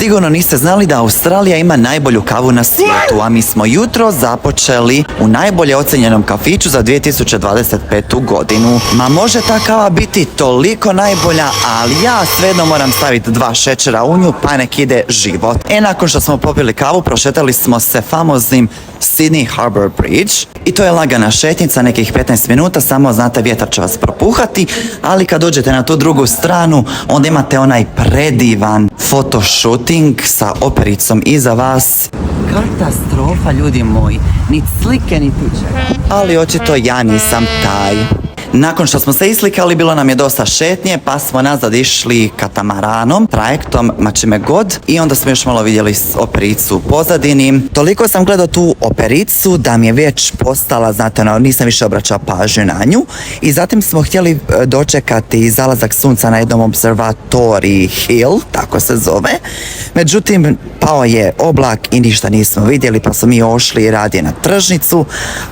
Sigurno niste znali da Australija ima najbolju kavu na svijetu, a mi smo jutro započeli u najbolje ocenjenom kafiću za 2025. godinu. Ma može ta kava biti toliko najbolja, ali ja svejedno moram staviti 2 šećera u nju, pa nek ide život. Nakon što smo popili kavu, prošetali smo se famoznim Sydney Harbour Bridge i to je lagana šetnica, nekih 15 minuta, samo znate vjetar će vas propuhati, ali kad dođete na tu drugu stranu, onda imate onaj predivan fotoshooting sa opericom iza vas. Katastrofa, ljudi moji, ni slike ni tiče. Ali očito ja nisam taj. Nakon što smo se islikali, bilo nam je dosta šetnje, pa smo nazad išli katamaranom, trajektom, ma čime god, i onda smo još malo vidjeli opericu u pozadini. Toliko sam gledao tu opericu da mi je već postala, znate, nisam više obraćao pažnju na nju, i zatim smo htjeli dočekati zalazak sunca na jednom observatoriji Hill, tako se zove. Međutim, pao je oblak i ništa nismo vidjeli, pa smo mi ošli radije na tržnicu,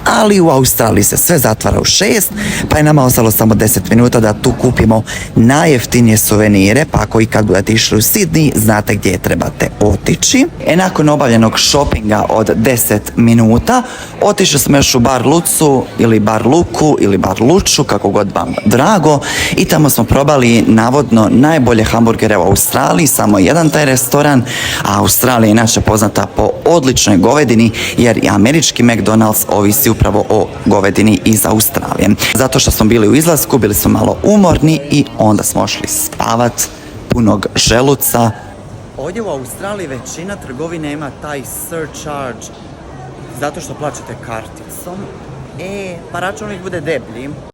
ali u Australiji se sve zatvara u 6, pa je nama ostalo samo 10 minuta da tu kupimo najjeftinije suvenire, pa ako i kad budete išli u Sydney, znate gdje trebate otići. Nakon obavljenog šopinga od 10 minuta, otišli smo još u Bar Lucu, ili Bar Luku, ili Bar Luču, kako god vam drago, i tamo smo probali navodno najbolje hamburgere u Australiji, samo jedan taj restoran, a Australija je inače poznata po odličnoj govedini, jer i američki McDonald's ovisi upravo o govedini iz Australije. Zato što smo bili u izlasku, bili smo malo umorni i onda smo ošli spavat punog želuca. Ovdje u Australiji većina trgovine ima taj surcharge zato što plaćate karticom, pa račun uvijek bude deblji.